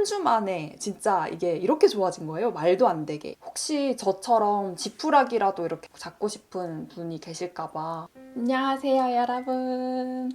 주 만에 진짜 이게 이렇게 좋아진 거예요. 말도 안 되게. 혹시 저처럼 지푸라기라도 이렇게 잡고 싶은 분이 계실까봐. 안녕하세요, 여러분.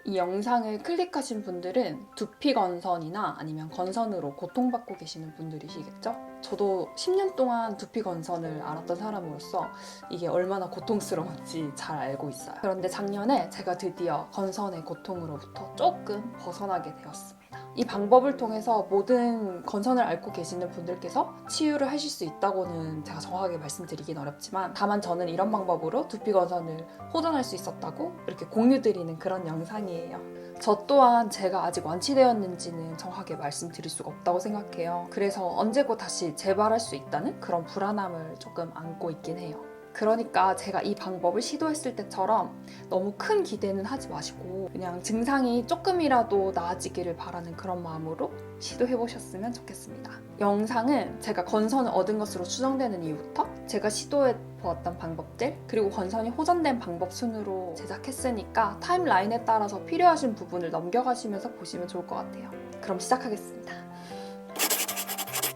이 영상을 클릭하신 분들은 두피 건선이나 아니면 건선으로 고통받고 계시는 분들이시겠죠? 저도 10년 동안 두피 건선을 앓았던 사람으로서 이게 얼마나 고통스러운지 잘 알고 있어요. 그런데 작년에 제가 드디어 건선의 고통으로부터 조금 벗어나게 되었습니다. 이 방법을 통해서 모든 건선을 앓고 계시는 분들께서 치유를 하실 수 있다고는 제가 정확하게 말씀드리긴 어렵지만, 다만 저는 이런 방법으로 두피 건선을 호전할 수 있었다고 이렇게 공유드리는 그런 영상이에요. 저 또한 제가 아직 완치되었는지는 정확하게 말씀드릴 수가 없다고 생각해요. 그래서 언제고 다시 재발할 수 있다는 그런 불안함을 조금 안고 있긴 해요. 그러니까 제가 이 방법을 시도했을 때처럼 너무 큰 기대는 하지 마시고 그냥 증상이 조금이라도 나아지기를 바라는 그런 마음으로 시도해보셨으면 좋겠습니다. 영상은 제가 건선을 얻은 것으로 추정되는 이유부터 제가 시도해보았던 방법들, 그리고 건선이 호전된 방법 순으로 제작했으니까 타임라인에 따라서 필요하신 부분을 넘겨가시면서 보시면 좋을 것 같아요. 그럼 시작하겠습니다.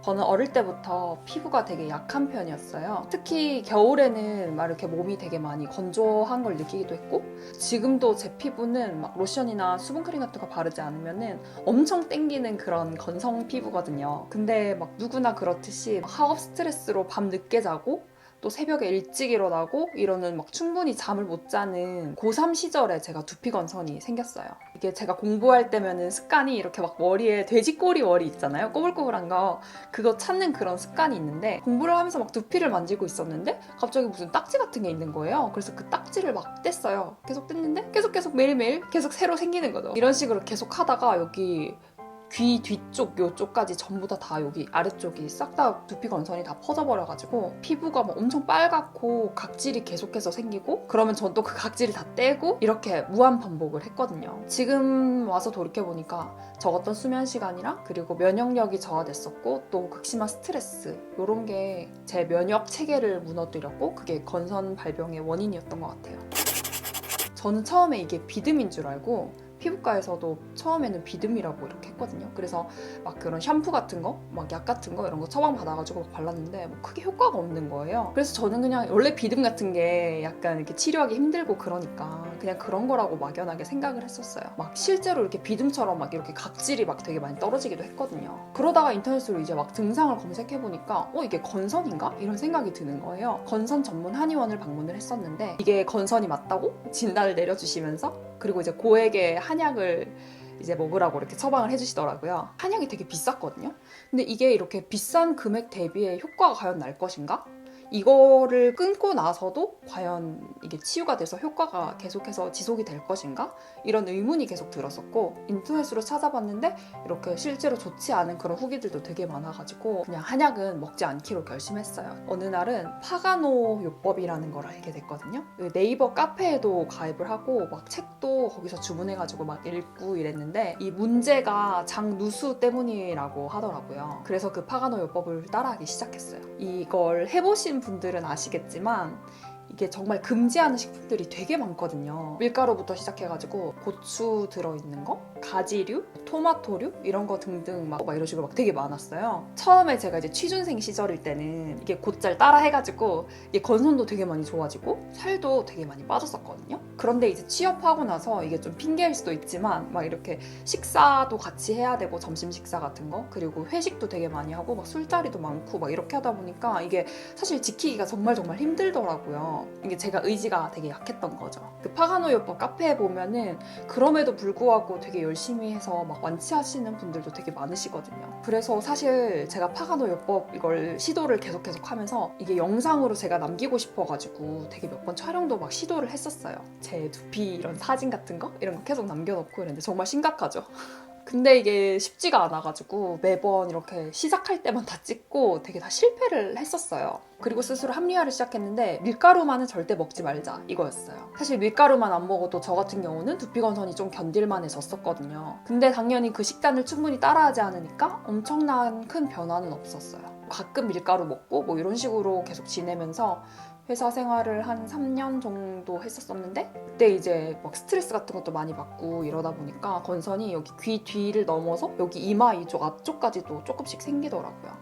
저는 어릴 때부터 피부가 되게 약한 편이었어요. 특히 겨울에는 막 이렇게 몸이 되게 많이 건조한 걸 느끼기도 했고, 지금도 제 피부는 막 로션이나 수분크림 같은 거 바르지 않으면은 엄청 땡기는 그런 건성 피부거든요. 근데 막 누구나 그렇듯이 학업 스트레스로 밤 늦게 자고 또 새벽에 일찍 일어나고 이러는 막 충분히 잠을 못 자는 고3 시절에 제가 두피 건선이 생겼어요. 이게 제가 공부할 때면은 습관이 이렇게 막 머리에 돼지꼬리 머리 있잖아요. 꼬불꼬불한 거. 그거 찾는 그런 습관이 있는데, 공부를 하면서 막 두피를 만지고 있었는데 갑자기 무슨 딱지 같은 게 있는 거예요. 그래서 그 딱지를 막 뗐어요. 계속 뗐는데 계속 매일매일 계속 새로 생기는 거죠. 이런 식으로 계속 하다가 여기 귀 뒤쪽 요쪽까지 전부 다 여기 아래쪽이 싹 다 두피 건선이 다 퍼져버려가지고 피부가 막 엄청 빨갛고 각질이 계속해서 생기고, 그러면 전 또 그 각질을 다 떼고 이렇게 무한 반복을 했거든요. 지금 와서 돌이켜보니까 적었던 수면 시간이랑 그리고 면역력이 저하됐었고 또 극심한 스트레스, 이런 게 제 면역 체계를 무너뜨렸고 그게 건선 발병의 원인이었던 것 같아요. 저는 처음에 이게 비듬인 줄 알고 피부과에서도 처음에는 비듬이라고 이렇게 했거든요. 그래서 막 그런 샴푸 같은 거, 막 약 같은 거 이런 거 처방 받아가지고 막 발랐는데 뭐 크게 효과가 없는 거예요. 그래서 저는 그냥 원래 비듬 같은 게 약간 이렇게 치료하기 힘들고 그러니까 그냥 그런 거라고 막연하게 생각을 했었어요. 막 실제로 이렇게 비듬처럼 막 이렇게 각질이 막 되게 많이 떨어지기도 했거든요. 그러다가 인터넷으로 이제 막 증상을 검색해보니까 이게 건선인가? 이런 생각이 드는 거예요. 건선 전문 한의원을 방문을 했었는데 이게 건선이 맞다고 진단을 내려주시면서, 그리고 이제 고액의 한약을 이제 먹으라고 이렇게 처방을 해주시더라고요. 한약이 되게 비쌌거든요. 근데 이게 이렇게 비싼 금액 대비에 효과가 과연 날 것인가? 이거를 끊고 나서도 과연 이게 치유가 돼서 효과가 계속해서 지속이 될 것인가? 이런 의문이 계속 들었었고, 인터넷으로 찾아봤는데 이렇게 실제로 좋지 않은 그런 후기들도 되게 많아가지고 그냥 한약은 먹지 않기로 결심했어요. 어느 날은 파가노 요법이라는 걸 알게 됐거든요. 네이버 카페에도 가입을 하고 막 책도 거기서 주문해가지고 막 읽고 이랬는데, 이 문제가 장누수 때문이라고 하더라고요. 그래서 그 파가노 요법을 따라하기 시작했어요. 이걸 해보신 분들은 아시겠지만 이게 정말 금지하는 식품들이 되게 많거든요. 밀가루부터 시작해가지고 고추 들어있는 거, 가지류, 토마토류 이런 거 등등 막 이런 식으로 막 되게 많았어요. 처음에 제가 이제 취준생 시절일 때는 이게 곧잘 따라 해가지고 이게 건선도 되게 많이 좋아지고 살도 되게 많이 빠졌었거든요. 그런데 이제 취업하고 나서 이게 좀 핑계일 수도 있지만 막 이렇게 식사도 같이 해야 되고, 점심 식사 같은 거, 그리고 회식도 되게 많이 하고 막 술자리도 많고 막 이렇게 하다 보니까 이게 사실 지키기가 정말 힘들더라고요. 이게 제가 의지가 되게 약했던 거죠. 그 파가노요법 카페에 보면은 그럼에도 불구하고 되게 열심히 해서 막 완치하시는 분들도 되게 많으시거든요. 그래서 사실 제가 파가노요법 이걸 시도를 계속 하면서 이게 영상으로 제가 남기고 싶어가지고 되게 몇 번 촬영도 막 시도를 했었어요. 제 두피 이런 사진 같은 거 이런 거 계속 남겨놓고 이랬는데 정말 심각하죠. 근데 이게 쉽지가 않아가지고 매번 이렇게 시작할 때만 다 찍고 되게 다 실패를 했었어요. 그리고 스스로 합리화를 시작했는데 밀가루만은 절대 먹지 말자 이거였어요. 사실 밀가루만 안 먹어도 저 같은 경우는 두피 건선이 좀 견딜만해졌었거든요. 근데 당연히 그 식단을 충분히 따라하지 않으니까 엄청난 큰 변화는 없었어요. 가끔 밀가루 먹고 뭐 이런 식으로 계속 지내면서 회사 생활을 한 3년 정도 했었었는데 그때 이제 막 스트레스 같은 것도 많이 받고 이러다 보니까 건선이 여기 귀 뒤를 넘어서 여기 이마 이쪽 앞쪽까지도 조금씩 생기더라고요.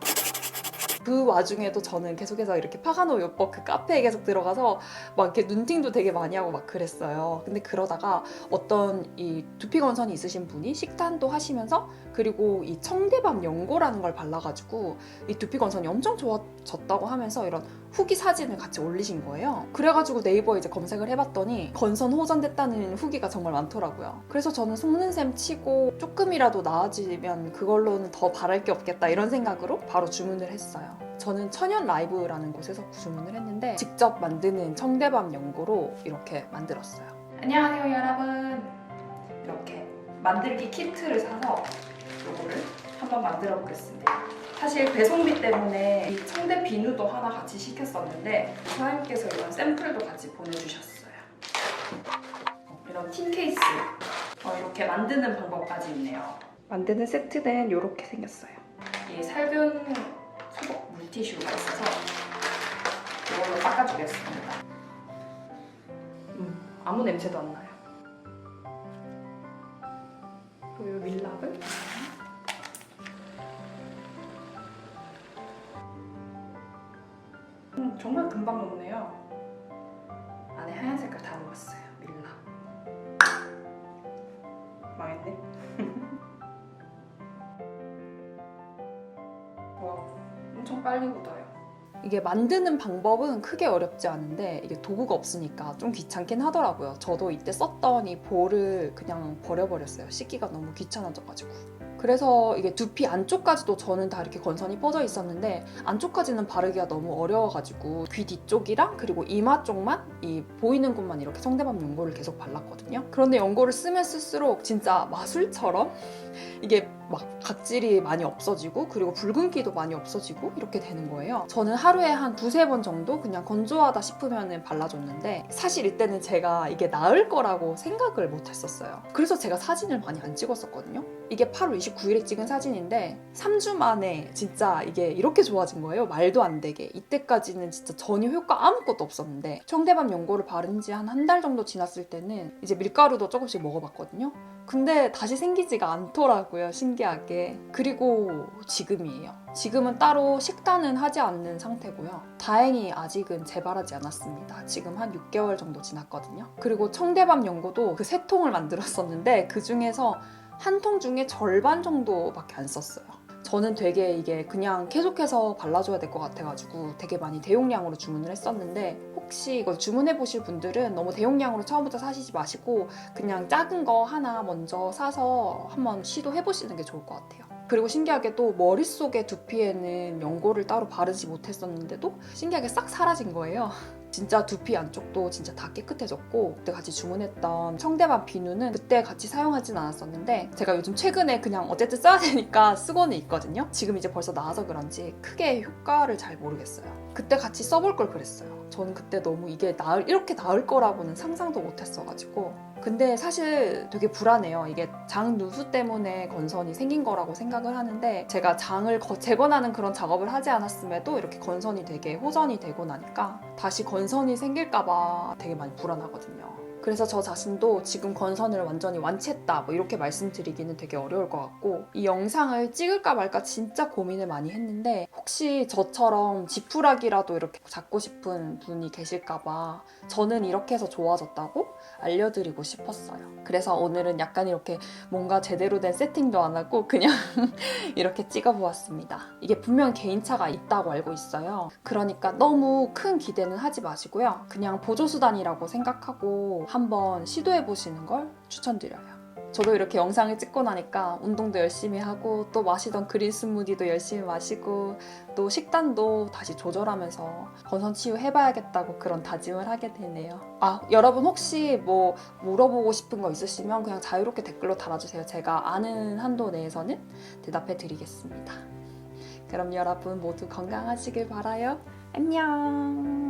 그 와중에도 저는 계속해서 이렇게 파가노 요법 그 카페에 계속 들어가서 막 이렇게 눈팅도 되게 많이 하고 막 그랬어요. 근데 그러다가 어떤 이 두피 건선이 있으신 분이 식단도 하시면서 그리고 이 청대밤 연고라는 걸 발라가지고 이 두피 건선이 엄청 좋아졌다고 하면서 이런 후기 사진을 같이 올리신 거예요. 그래가지고 네이버에 이제 검색을 해봤더니 건선 호전됐다는 후기가 정말 많더라고요. 그래서 저는 속는 셈 치고 조금이라도 나아지면 그걸로는 더 바랄 게 없겠다 이런 생각으로 바로 주문을 했어요. 저는 천연 라이브라는 곳에서 주문을 했는데 직접 만드는 청대밤 연고로 이렇게 만들었어요. 안녕하세요 여러분. 이렇게 만들기 키트를 사서 이거를 한번 만들어 보겠습니다. 사실 배송비 때문에 이 청대 비누도 하나 같이 시켰었는데 사장님께서 이런 샘플도 같이 보내주셨어요. 이런 틴 케이스 이렇게 만드는 방법까지 있네요. 만드는 세트는 이렇게 생겼어요. 이 살균 소독 물티슈가 있어서 이걸로 닦아주겠습니다. 아무 냄새도 안 나요. 그리고 이 밀랍을 정말 금방 녹네요. 안에 하얀 색깔 다 녹았어요. 밀랍. 망했네. 와, 엄청 빨리 굳어요. 이게 만드는 방법은 크게 어렵지 않은데 이게 도구가 없으니까 좀 귀찮긴 하더라고요. 저도 이때 썼던 이 볼을 그냥 버려버렸어요. 씻기가 너무 귀찮아져가지고. 그래서 이게 두피 안쪽까지도 저는 다 이렇게 건선이 뻗어 있었는데 안쪽까지는 바르기가 너무 어려워가지고 귀 뒤쪽이랑 그리고 이마 쪽만 이 보이는 곳만 이렇게 청대밤 연고를 계속 발랐거든요. 그런데 연고를 쓰면 쓸수록 진짜 마술처럼 이게 막 각질이 많이 없어지고 그리고 붉은기도 많이 없어지고 이렇게 되는 거예요. 저는 하루에 한 두세 번 정도 그냥 건조하다 싶으면 발라줬는데 사실 이때는 제가 이게 나을 거라고 생각을 못 했었어요. 그래서 제가 사진을 많이 안 찍었었거든요. 이게 8월 29일에 찍은 사진인데 3주 만에 진짜 이게 이렇게 좋아진 거예요. 말도 안 되게. 이때까지는 진짜 전혀 효과 아무것도 없었는데 청대밤 연고를 바른 지 한 달 정도 지났을 때는 이제 밀가루도 조금씩 먹어봤거든요. 근데 다시 생기지가 않더라고요. 신기하게. 그리고 지금이에요. 지금은 따로 식단은 하지 않는 상태고요. 다행히 아직은 재발하지 않았습니다. 지금 한 6개월 정도 지났거든요. 그리고 청대밤 연고도 그 3통을 만들었었는데 그 중에서 한 통 중에 절반 정도밖에 안 썼어요. 저는 되게 이게 그냥 계속해서 발라줘야 될 것 같아가지고 되게 많이 대용량으로 주문을 했었는데 혹시 이걸 주문해 보실 분들은 너무 대용량으로 처음부터 사시지 마시고 그냥 작은 거 하나 먼저 사서 한번 시도해 보시는 게 좋을 것 같아요. 그리고 신기하게도 머릿속에 두피에는 연고를 따로 바르지 못했었는데도 신기하게 싹 사라진 거예요. 진짜 두피 안쪽도 진짜 다 깨끗해졌고 그때 같이 주문했던 청대밤 비누는 그때 같이 사용하진 않았었는데 제가 요즘 최근에 그냥 어쨌든 써야 되니까 쓰고는 있거든요. 지금 이제 벌써 나와서 그런지 크게 효과를 잘 모르겠어요. 그때 같이 써볼 걸 그랬어요. 저는 그때 너무 이게 이렇게 나을 거라고는 상상도 못했어가지고 근데 사실 되게 불안해요. 이게 장 누수 때문에 건선이 생긴 거라고 생각을 하는데 제가 장을 재건하는 그런 작업을 하지 않았음에도 이렇게 건선이 되게 호전이 되고 나니까 다시 건선이 생길까봐 되게 많이 불안하거든요. 그래서 저 자신도 지금 건선을 완전히 완치했다 뭐 이렇게 말씀드리기는 되게 어려울 것 같고 이 영상을 찍을까 말까 진짜 고민을 많이 했는데 혹시 저처럼 지푸라기라도 이렇게 잡고 싶은 분이 계실까봐 저는 이렇게 해서 좋아졌다고 알려드리고 싶었어요. 그래서 오늘은 약간 이렇게 뭔가 제대로 된 세팅도 안 하고 그냥 이렇게 찍어보았습니다. 이게 분명 개인차가 있다고 알고 있어요. 그러니까 너무 큰 기대는 하지 마시고요. 그냥 보조수단이라고 생각하고 한번 시도해보시는 걸 추천드려요. 저도 이렇게 영상을 찍고 나니까 운동도 열심히 하고 또 마시던 그린 스무디도 열심히 마시고 또 식단도 다시 조절하면서 건선 치유 해봐야겠다고 그런 다짐을 하게 되네요. 여러분 혹시 뭐 물어보고 싶은 거 있으시면 그냥 자유롭게 댓글로 달아주세요. 제가 아는 한도 내에서는 대답해 드리겠습니다. 그럼 여러분 모두 건강하시길 바라요. 안녕.